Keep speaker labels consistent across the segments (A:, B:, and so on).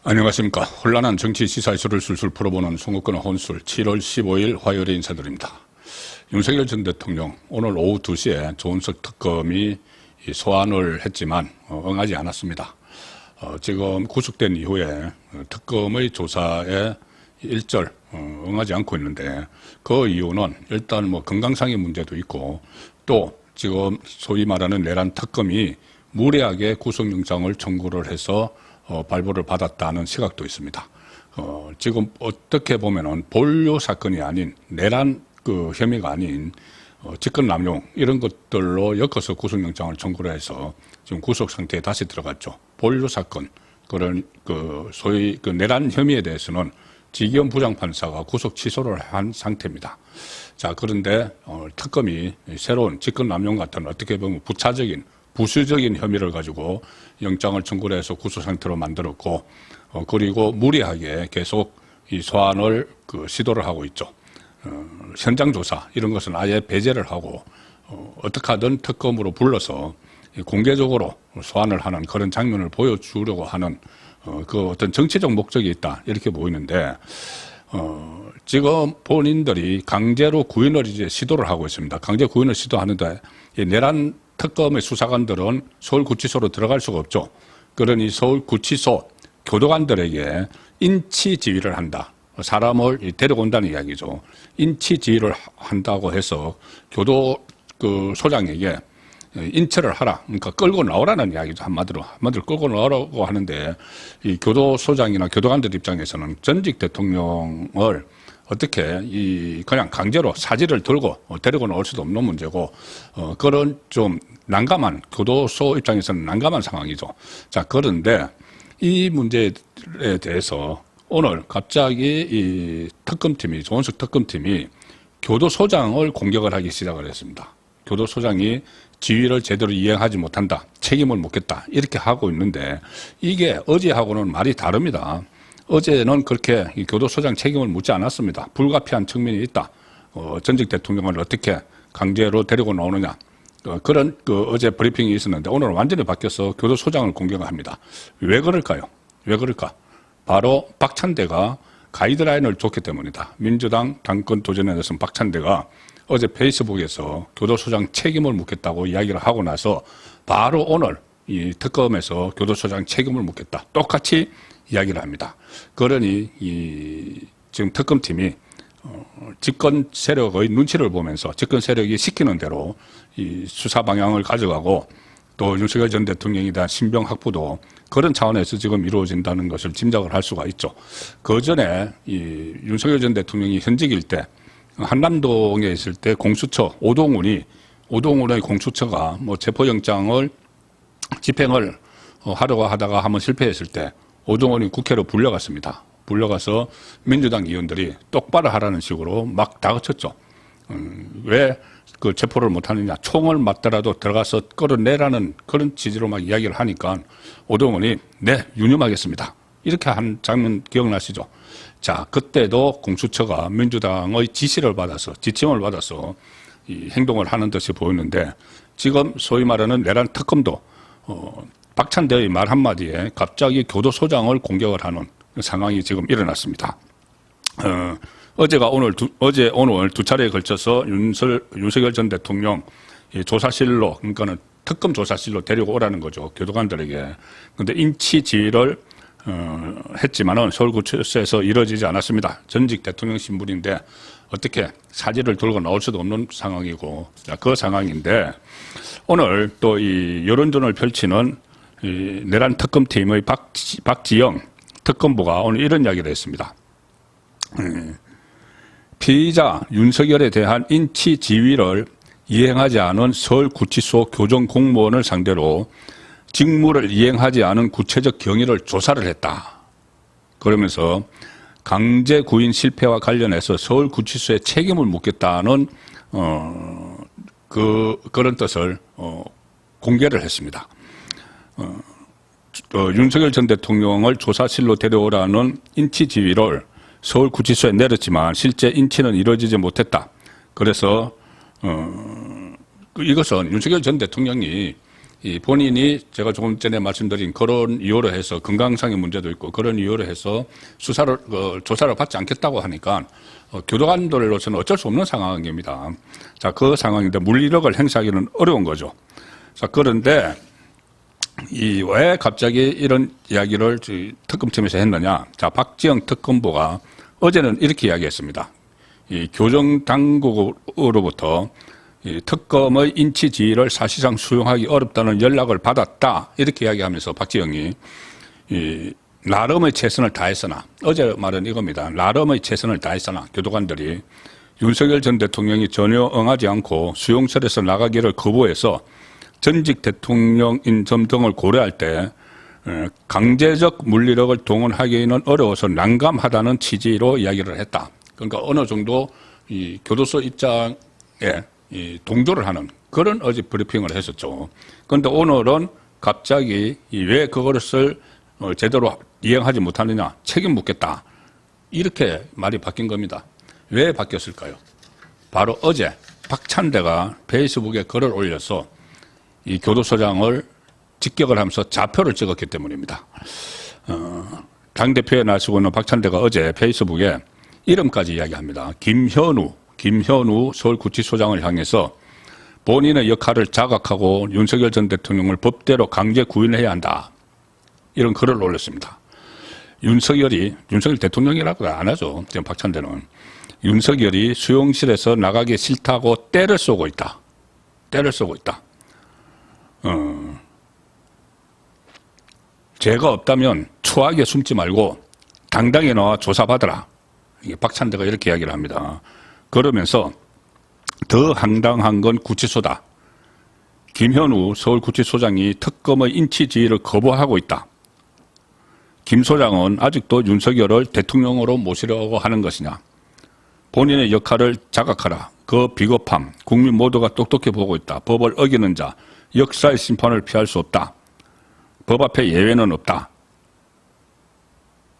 A: 안녕하십니까. 혼란한 정치 시사 이슈를 술술 풀어보는 송국근의 혼술 7월 15일 화요일에 인사드립니다. 윤석열 전 대통령 오늘 오후 2시에 조은석 특검이 소환을 했지만 응하지 않았습니다. 지금 구속된 이후에 특검의 조사에 일절 응하지 않고 있는데, 그 이유는 일단 뭐 건강상의 문제도 있고, 또 지금 소위 말하는 내란 특검이 무리하게 구속영장을 청구를 해서 발부를 받았다는 시각도 있습니다. 지금 어떻게 보면은 본료 사건이 아닌 내란 혐의가 아닌 직권남용 이런 것들로 엮어서 구속영장을 청구를 해서 지금 구속 상태에 다시 들어갔죠. 본료 사건 그런 소위 내란 혐의에 대해서는 지기현 부장판사가 구속 취소를 한 상태입니다. 자, 그런데 특검이 새로운 직권남용 같은 어떻게 보면 부수적인 혐의를 가지고 영장을 청구를 해서 구속 상태로 만들었고, 그리고 무리하게 계속 이 소환을 시도를 하고 있죠. 현장 조사 이런 것은 아예 배제를 하고 어떻게 하든 특검으로 불러서 공개적으로 소환을 하는 그런 장면을 보여주려고 하는 어떤 정치적 목적이 있다 이렇게 보이는데, 지금 본인들이 강제로 구인을 이제 시도를 하고 있습니다. 강제 구인을 시도하는데 이 내란 특검의 수사관들은 서울구치소로 들어갈 수가 없죠. 그러니 서울구치소 교도관들에게 인치지휘를 한다. 사람을 데려온다는 이야기죠. 인치지휘를 한다고 해서 교도 소장에게 인체를 하라. 그러니까 끌고 나오라는 이야기죠. 한마디로 끌고 나오라고 하는데, 이 교도소장이나 교도관들 입장에서는 전직 대통령을 어떻게 그냥 강제로 사지를 들고 데리고 나올 수도 없는 문제고, 그런 좀 난감한, 교도소 입장에서는 난감한 상황이죠. 자, 그런데 이 문제에 대해서 오늘 갑자기 이 특검팀이, 조은석 특검팀이 교도소장을 공격을 하기 시작을 했습니다. 교도소장이 지휘를 제대로 이행하지 못한다, 책임을 묻겠다 이렇게 하고 있는데, 이게 어제하고는 말이 다릅니다. 어제는 그렇게 교도소장 책임을 묻지 않았습니다. 불가피한 측면이 있다. 전직 대통령을 어떻게 강제로 데리고 나오느냐. 그런 어제 브리핑이 있었는데, 오늘은 완전히 바뀌어서 교도소장을 공격합니다. 왜 그럴까요? 왜 그럴까? 바로 박찬대가 가이드라인을 줬기 때문이다. 민주당 당권 도전에 대해서는 박찬대가 어제 페이스북에서 교도소장 책임을 묻겠다고 이야기를 하고 나서 바로 오늘 이 특검에서 교도소장 책임을 묻겠다, 똑같이 이야기를 합니다. 그러니 지금 특검팀이 집권 세력의 눈치를 보면서 집권 세력이 시키는 대로 이 수사 방향을 가져가고, 또 윤석열 전 대통령에 대한 신병 확보도 그런 차원에서 지금 이루어진다는 것을 짐작을 할 수가 있죠. 그 전에 이 윤석열 전 대통령이 현직일 때 한남동에 있을 때 공수처 오동훈의 공수처가 뭐 체포영장을 집행을 하려고 하다가 한번 실패했을 때 오동훈이 국회로 불려갔습니다. 불려가서 민주당 의원들이 똑바로 하라는 식으로 막 다그쳤죠. 왜 체포를 못하느냐, 총을 맞더라도 들어가서 끌어내라는 그런 취지로 막 이야기를 하니까 오동훈이 네, 유념하겠습니다, 이렇게 한 장면 기억나시죠? 자, 그때도 공수처가 민주당의 지침을 받아서 이 행동을 하는 듯이 보였는데, 지금 소위 말하는 내란 특검도 박찬대의 말 한마디에 갑자기 교도소장을 공격을 하는 상황이 지금 일어났습니다. 어제 오늘 두 차례에 걸쳐서 윤석열 전 대통령 조사실로, 그러니까는 특검 조사실로 데리고 오라는 거죠, 교도관들에게. 그런데 인치 지휘를 했지만은 서울구치소에서 이루어지지 않았습니다. 전직 대통령 신분인데 어떻게 사지를 들고 나올 수도 없는 상황이고, 그 상황인데, 오늘 또 이 여론전을 펼치는 이 내란 특검팀의 박지영 특검부가 오늘 이런 이야기를 했습니다. 피의자 윤석열에 대한 인치 지휘를 이행하지 않은 서울구치소 교정 공무원을 상대로 직무를 이행하지 않은 구체적 경위를 조사를 했다. 그러면서 강제 구인 실패와 관련해서 서울구치소에 책임을 묻겠다는 그런 뜻을 공개를 했습니다. 윤석열 전 대통령을 조사실로 데려오라는 인치 지휘를 서울구치소에 내렸지만 실제 인치는 이루어지지 못했다. 그래서 이것은 윤석열 전 대통령이 이 본인이 제가 조금 전에 말씀드린 그런 이유로 해서 건강상의 문제도 있고 그런 이유로 해서 수사를 조사를 받지 않겠다고 하니까 교도관들로서는 어쩔 수 없는 상황입니다. 자, 그 상황인데 물리력을 행사하기는 어려운 거죠. 자, 그런데 왜 갑자기 이런 이야기를 특검팀에서 했느냐? 자, 박지영 특검보가 어제는 이렇게 이야기했습니다. 이 교정당국으로부터 이 특검의 인치 지휘를 사실상 수용하기 어렵다는 연락을 받았다. 이렇게 이야기하면서 박지영이 나름의 최선을 다했으나, 어제 말은 이겁니다. 나름의 최선을 다했으나 교도관들이 윤석열 전 대통령이 전혀 응하지 않고 수용실에서 나가기를 거부해서 전직 대통령인 점 등을 고려할 때 강제적 물리력을 동원하기는 어려워서 난감하다는 취지로 이야기를 했다. 그러니까 어느 정도 이 교도소 입장에 동조를 하는 그런 어제 브리핑을 했었죠. 그런데 오늘은 갑자기 왜 그것을 제대로 이행하지 못하느냐, 책임 묻겠다. 이렇게 말이 바뀐 겁니다. 왜 바뀌었을까요? 바로 어제 박찬대가 페이스북에 글을 올려서 이 교도소장을 직격을 하면서 좌표를 찍었기 때문입니다. 당대표에 나서고 있는 박찬대가 어제 페이스북에 이름까지 이야기합니다. 김현우 서울구치소장을 향해서 본인의 역할을 자각하고 윤석열 전 대통령을 법대로 강제 구인해야 한다. 이런 글을 올렸습니다. 윤석열 대통령이라고 안 하죠. 지금 박찬대는. 윤석열이 수용실에서 나가기 싫다고 떼를 쏘고 있다. 죄가 없다면 추하게 숨지 말고 당당히 나와 조사받으라. 이게 박찬대가 이렇게 이야기를 합니다. 그러면서 더 황당한 건 구치소다. 김현우 서울구치소장이 특검의 인치 지휘를 거부하고 있다. 김 소장은 아직도 윤석열을 대통령으로 모시려고 하는 것이냐. 본인의 역할을 자각하라. 그 비겁함, 국민 모두가 똑똑히 보고 있다. 법을 어기는 자, 역사의 심판을 피할 수 없다. 법 앞에 예외는 없다.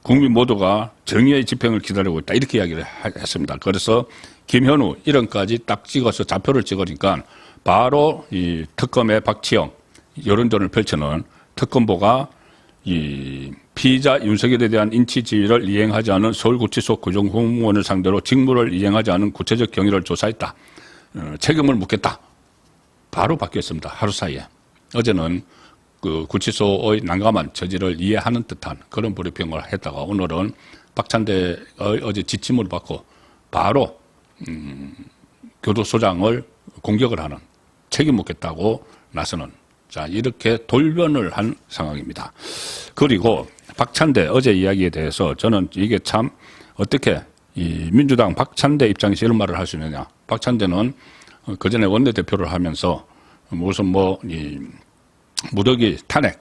A: 국민 모두가 정의의 집행을 기다리고 있다. 이렇게 이야기를 했습니다. 그래서 김현우 이름까지 딱 찍어서 좌표를 찍으니까 바로 이 특검의 박지영 여론전을 펼치는 특검보가 이 피의자 윤석열에 대한 인치 지휘를 이행하지 않은 서울구치소 구정공무원을 상대로 직무를 이행하지 않은 구체적 경위를 조사했다. 책임을 묻겠다. 바로 바뀌었습니다. 하루 사이에. 어제는 그 구치소의 난감한 처지를 이해하는 듯한 그런 브리핑을 했다가 오늘은 박찬대의 어제 지침을 받고 바로 교도소장을 공격을 하는, 책임 묻겠다고 나서는, 자, 이렇게 돌변을 한 상황입니다. 그리고 박찬대 어제 이야기에 대해서 저는 이게 참 어떻게 이 민주당 박찬대 입장에서 이런 말을 할 수 있느냐. 박찬대는 그전에 원내대표를 하면서 무슨 이 무더기 탄핵,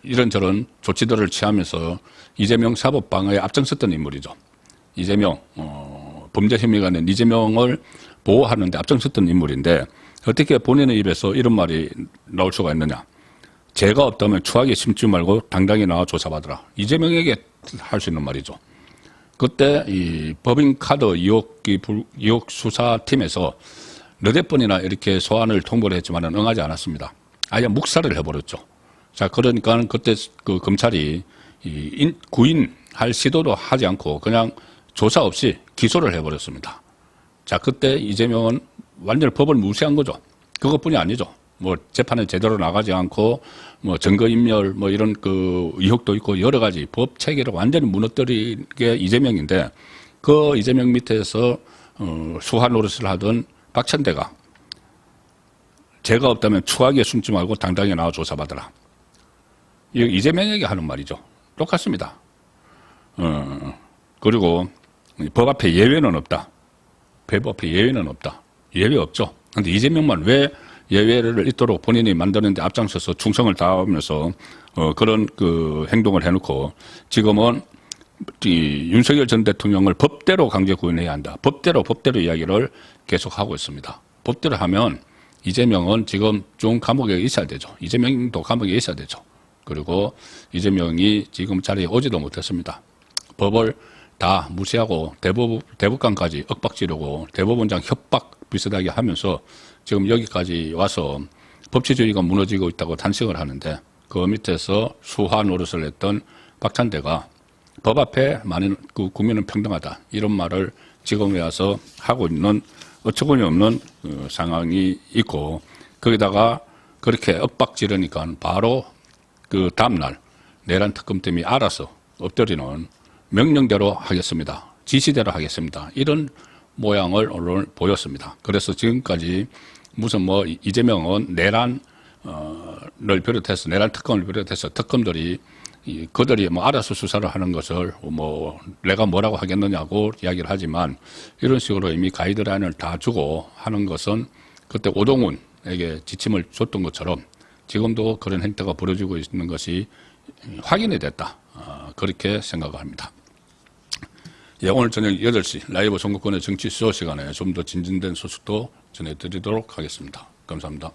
A: 이런저런 조치들을 취하면서 이재명 사법방어에 앞장섰던 인물이죠. 이재명, 범죄 혐의가 낸 이재명을 보호하는 데 앞장섰던 인물인데 어떻게 본인의 입에서 이런 말이 나올 수가 있느냐. 죄가 없다면 추하게 심지 말고 당당히 나와 조사받으라. 이재명에게 할 수 있는 말이죠. 그때 이 법인카드 의혹 수사팀에서 너댓 번이나 이렇게 소환을 통보를 했지만은 응하지 않았습니다. 아예 묵살을 해버렸죠. 자, 그러니까 그때 그 검찰이 구인할 시도도 하지 않고 그냥 조사 없이 기소를 해버렸습니다. 자, 그때 이재명은 완전히 법을 무시한 거죠. 그것뿐이 아니죠. 재판에 제대로 나가지 않고 증거인멸 이런 그 의혹도 있고 여러 가지 법 체계를 완전히 무너뜨린 게 이재명인데 그 이재명 밑에서 수하 노릇을 하던 박찬대가 죄가 없다면 추하게 숨지 말고 당당히 나와 조사받으라. 이거 이재명에게 하는 말이죠. 똑같습니다. 그리고 법 앞에 예외는 없다. 법 앞에 예외는 없다. 예외 없죠. 그런데 이재명만 왜 예외를 있도록 본인이 만드는데 앞장서서 충성을 다하면서 그런 그 행동을 해놓고 지금은 이 윤석열 전 대통령을 법대로 강제 구인해야 한다. 법대로 이야기를 계속하고 있습니다. 법대로 하면 이재명은 지금 좀 감옥에 있어야 되죠. 이재명도 감옥에 있어야 되죠. 그리고 이재명이 지금 자리에 오지도 못했습니다. 법을 다 무시하고 대법관까지 윽박 지르고 대법원장 협박 비슷하게 하면서 지금 여기까지 와서 법치주의가 무너지고 있다고 탄식을 하는데 그 밑에서 수화 노릇을 했던 박찬대가 법 앞에 많은 국민은 평등하다 이런 말을 지금에 와서 하고 있는 어처구니 없는 상황이 있고 거기다가 그렇게 엇박 지르니까 바로 그 다음날 내란 특검팀이 알아서 엎드리는 명령대로 하겠습니다. 지시대로 하겠습니다. 이런 모양을 오늘 보였습니다. 그래서 지금까지 무슨 뭐 이재명은 내란을 비롯해서 내란 특검을 비롯해서 특검들이 그들이 뭐 알아서 수사를 하는 것을 뭐 내가 뭐라고 하겠느냐고 이야기를 하지만 이런 식으로 이미 가이드라인을 다 주고 하는 것은 그때 오동훈에게 지침을 줬던 것처럼 지금도 그런 행태가 벌어지고 있는 것이 확인이 됐다. 그렇게 생각을 합니다. 예, 오늘 저녁 8시 라이브 선거권의 정치 수요 시간에 좀 더 진전된 소식도 전해드리도록 하겠습니다. 감사합니다.